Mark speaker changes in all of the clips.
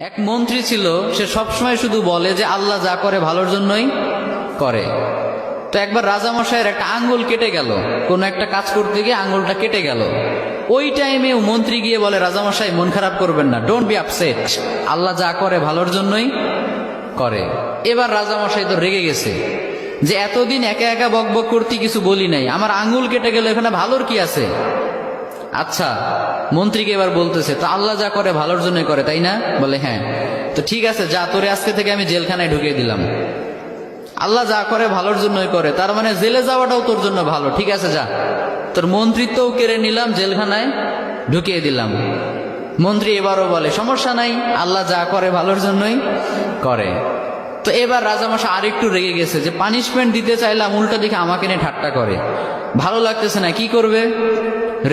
Speaker 1: এক মন্ত্রী ছিল, সে সবসময় শুধু বলে যে আল্লাহ যা করে ভালোর জন্যই করে। তো একবার রাজামশাইয়ের একটা আঙ্গুল কেটে গেল, কোনো একটা কাজ করতে গিয়ে আঙ্গুলটা কেটে গেল। ওই টাইমে মন্ত্রী গিয়ে বলে, রাজামশাই মন খারাপ করবেন না, ডোন্ট বি আপসেট, আল্লাহ যা করে ভালোর জন্যই করে। এবার রাজামশাই তো রেগে গেছে যে এতদিন একা একা বকবক করতে কিছু বলি নাই, আমার আঙ্গুল কেটে গেল, এখানে ভালোর কি আছে? আচ্ছা, মন্ত্রীকে এবার বলতেছে, তো আল্লাহ যা করে ভালোর জন্যই করে, তাই না? বলে হ্যাঁ। তো ঠিক আছে, যা, তোরে আজকে থেকে আমি জেলখানায় ঢুকিয়ে দিলাম। আল্লাহ যা করে ভালোর জন্যই করে, তার মানে জেলে যাওয়াটাও তোর জন্য ভালো। ঠিক আছে, যা, তোর মন্ত্রিত্বও কেড়ে নিলাম, জেলখানায় ঢুকিয়ে দিলাম। মন্ত্রী এবারও বলে, সমস্যা নাই, আল্লাহ যা করে ভালোর জন্যই করে। তো এবার রাজামশাই আরেকটু রেগে গেছে যে পানিশমেন্ট দিতে চাইলাম, উল্টা দিকে আমাকে নিয়ে ঠাট্টা করে, ভালো লাগতেছে না, কি করবে?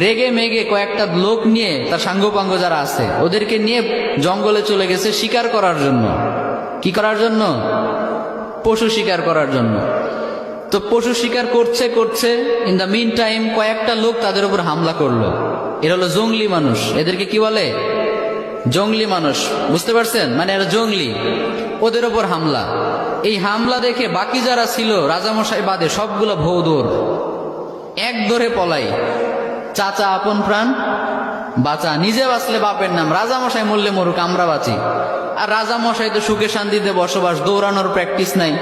Speaker 1: রেগে মেগে কয়েকটা লোক নিয়ে, তার সাঙ্গপাঙ্গ যারা আছে ওদেরকে নিয়ে জঙ্গলে চলে গেছে শিকার করার জন্য। কি করার জন্য? পশু শিকার করার জন্য। তো পশু শিকার করছে করছে, ইন দ্য মিন টাইম কয়েকটা লোক তাদের উপর হামলা করলো। এরা হলো জঙ্গলি মানুষ, এদেরকে কি বলে? জঙ্গলি মানুষ, বুঝতে পারছেন? মানে এরা জঙ্গলি, ওদের ওপর হামলা। এই হামলা দেখে বাকি যারা ছিল রাজামশাই বাদে সবগুলো ভৌ দৌড়, এক দৌড়ে পলাই। চাচা আপন প্রাণ বাঁচা, নিজে বাঁচলে বাপের নাম, রাজামশাই মরলে মরুক, আমরা বাঁচি। আর রাজামশাই তো সুখে শান্তিতে বসবাস, দৌড়ানোর প্র্যাকটিস নাই।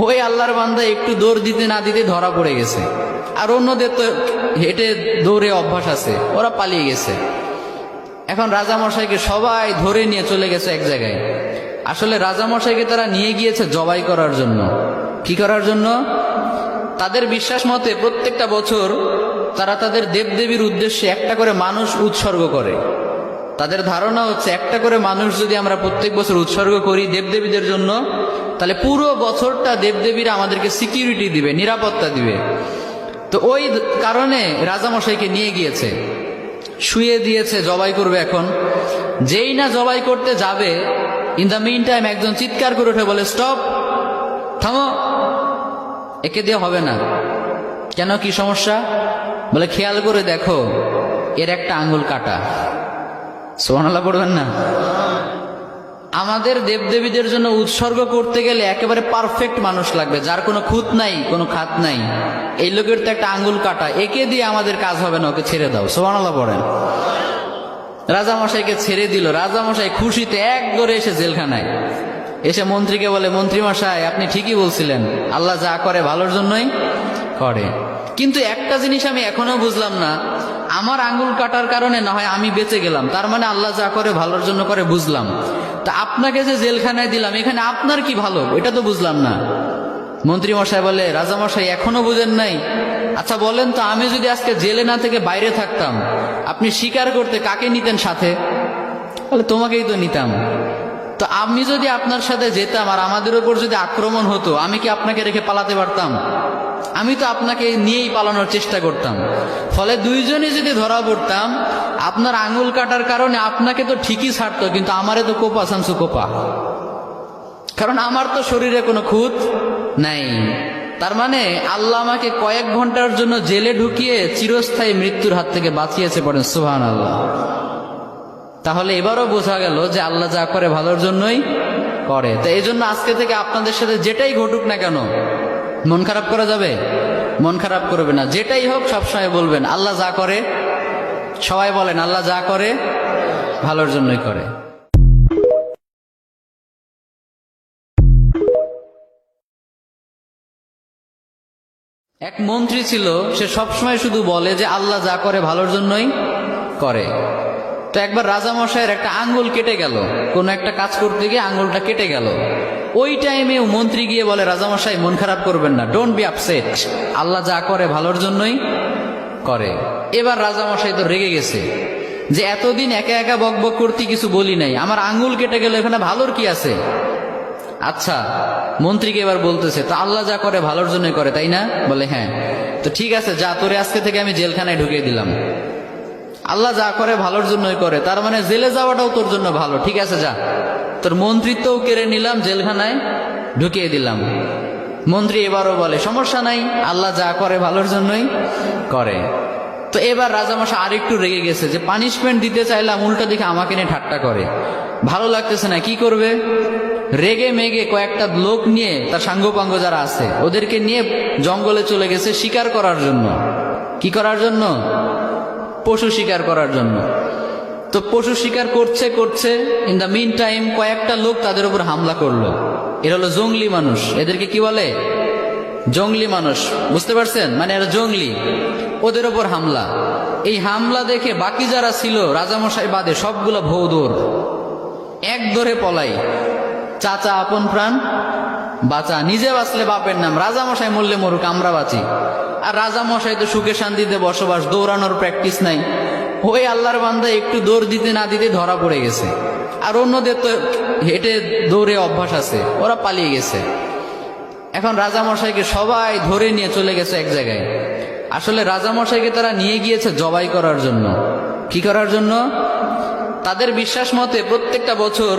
Speaker 1: ওই আল্লাহর বান্দা একটু দৌড় দিতে না দিতে ধরা পড়ে গেছে। আর অন্যদের তো হেঁটে দৌড়ে অভ্যাস আছে, ওরা পালিয়ে গেছে। এখন রাজামশাইকে সবাই ধরে নিয়ে চলে গেছে এক জায়গায়। আসলে রাজামশাইকে তারা নিয়ে গিয়েছে জবাই করার জন্য। কি করার জন্য? তাদের বিশ্বাস মতে প্রত্যেকটা বছর তারা তাদের দেবদেবীর উদ্দেশ্যে একটা করে মানুষ উৎসর্গ করে। তাদের ধারণা হচ্ছে একটা করে মানুষ যদি আমরা প্রত্যেক বছর উৎসর্গ করি দেবদেবীদের জন্য, তাহলে পুরো বছরটা দেবদেবীরা আমাদেরকে সিকিউরিটি দিবে, নিরাপত্তা দিবে। তো ওই কারণে রাজামশাইকে নিয়ে গিয়েছে, শুয়ে দিয়েছে, জবাই করবে। এখন যেই না জবাই করতে যাবে, ইন দ্য মিন টাইম একজন চিৎকার করে উঠে বলে, স্টপ, থামো, একে দিয়ে হবে না। কেন, কি সমস্যা? বলে, খেয়াল করে দেখো, এর একটা আঙ্গুল কাটা। সুবহানাল্লাহ পড়বেন না? আমাদের দেবদেবীদের জন্য উৎসর্গ করতে গেলে একেবারে পারফেক্ট মানুষ লাগবে, যার কোনো খুঁত নাই, কোনো খাত নাই। এই লোকের তো একটা আঙ্গুল কাটা, একে দিয়ে আমাদের কাজ হবে না, ওকে ছেড়ে দাও। সুবহানাল্লাহ পড়েন। রাজামশাইকে ছেড়ে দিল। রাজামশাই খুশিতে এক দৌড়ে এসে জেলখানায় এসে মন্ত্রীকে বলে, মন্ত্রী মশাই, আপনি ঠিকই বলছিলেন, আল্লাহ যা করে ভালোর জন্যই করে। কিন্তু একটা জিনিস আমি এখনো বুঝলাম না, আমার আঙ্গুল কাটার কারণে না হয় আমি বেঁচে গেলাম, তার মানে আল্লাহ যা করে ভালোর জন্য করে, বুঝলাম। তা আপনাকে যে জেলখানায় দিলাম, এখানে আপনার কি ভালো, এটা তো বুঝলাম না। মন্ত্রী মশাই বলে, রাজামশাই এখনো বুঝেন নাই? আচ্ছা বলেন তো, আমি যদি আজকে জেলে না থেকে বাইরে থাকতাম, আপনি শিকার করতে কাকে নিতেন সাথে? বলে, তোমাকেই তো নিতাম। তো আমি যদি আপনার সাথে যেতাম আর আমাদের উপর যদি আক্রমণ হতো, আমি কি আপনাকে রেখে পালাতে পারতাম? আমি তো আপনাকে নিয়েই পালানোর চেষ্টা করতাম। ফলে দুইজনে যদি ধরা পড়তাম, আপনার আঙ্গুল কাটার কারণে আপনাকে তো ঠিকই ছাড়তো, কিন্তু আমারে তো কোপা সামসু কোপা, কারণ আমার তো শরীরে কোনো খুঁত নাই। তার মানে আল্লাহ আমাকে কয়েক ঘন্টার জন্য জেলে ঢুকিয়ে চিরস্থায়ী মৃত্যুর হাত থেকে বাঁচিয়েছে। পড়েন সুবহানাল্লাহ। তাহলে এবারও বোঝা গেল যে আল্লাহ যা করে ভালোর জন্যই করে। তো এই জন্য আজকে থেকে আপনাদের সাথে যেটাই ঘটুক না কেন, মন খারাপ করা যাবে? মন খারাপ করবে না। যেটাই হোক সবসময় বলবেন আল্লাহ যা করে, সবাই বলেন আল্লাহ যা করে ভালোর জন্যই করে। এক মন্ত্রী ছিল, সে সবসময় শুধু বলে যে আল্লাহ যা করে ভালোর জন্যই করে। তো একবার রাজামশাইয়ের একটা আঙ্গুল কেটে গেল, কোনো একটা কাজ করতে গিয়ে আঙ্গুলটা কেটে গেল। ওই টাইমে মন্ত্রী গিয়ে বলে, রাজামশাই মন খারাপ করবেন না, ডোন্ট বি আপসেট, আল্লাহ যা করে ভালোর জন্যই করে। এবার রাজামশাই তো রেগে গেছে যে এতদিন একা একা বকবক করতে কিছু বলি নাই, আমার আঙ্গুল কেটে গেল, এখানে ভালোর কি আছে? আচ্ছা, মন্ত্রীকে এবার বলতেছে, তো আল্লাহ যা করে ভালোর জন্যই করে, তাই না? বলে হ্যাঁ। তো ঠিক আছে, যা, তোরে আজকে থেকে আমি জেলখানায় ঢুকিয়ে দিলাম। আল্লাহ যা করে ভালোর জন্যই করে, তার মানে জেলে যাওয়াটাও তোর জন্য ভালো। ঠিক আছে, যা, তোর মন্ত্রিত্বও কেড়ে নিলাম, জেলখানায় ঢুকিয়ে দিলাম। মন্ত্রী এবারও বলে, সমস্যা নাই, আল্লাহ যা করে ভালোর জন্যই করে। তো এবার রাজামশাই আরেকটু রেগে গেছে যে পানিশমেন্ট দিতে চাইলাম, উল্টা দিকে আমাকে নিয়ে ঠাট্টা করে, ভালো লাগতেছে না, কি করবে? রেগে মেগে কয়েকটা লোক নিয়ে, তার সাঙ্গপাঙ্গ যারা আছে ওদেরকে নিয়ে জঙ্গলে চলে গেছে শিকার করার জন্য। কি করার জন্য? পশু শিকার করার জন্য। তো পশু শিকার করছে করছে, ইন দ্য মিন টাইম কয়েকটা লোক তাদের উপর হামলা করলো। এরা হলো জঙ্গলি মানুষ। এদেরকে কি বলে? জঙ্গলি মানুষ। বুঝতে পারছেন? মানে এরা জঙ্গলি। ওদের ওপর হামলা। এই হামলা দেখে বাকি যারা ছিল রাজামশাই বাদে সবগুলা ভৌ দৌড়, এক দৌড়ে পলাই। চাচা আপন প্রাণ বাঁচা, নিজে বাঁচলে বাপের নাম, রাজামশাই মরলে মরুক, আমরা বাঁচি। আর রাজামশাই তো সুখে শান্তিতে বসবাস, দৌড়ানোর প্র্যাকটিস নাই। ওই আল্লাহর বান্দা একটু দৌড় দিতে না দিতে ধরা পড়ে গেছে। আর অন্যদের তো হেঁটে দৌড়ে অভ্যাস আছে, ওরা পালিয়ে গেছে। এখন রাজামশাইকে সবাই ধরে নিয়ে চলে গেছে এক জায়গায়। আসলে রাজামশাইকে তারা নিয়ে গিয়েছে জবাই করার জন্য। কি করার জন্য? তাদের বিশ্বাস মতে প্রত্যেকটা বছর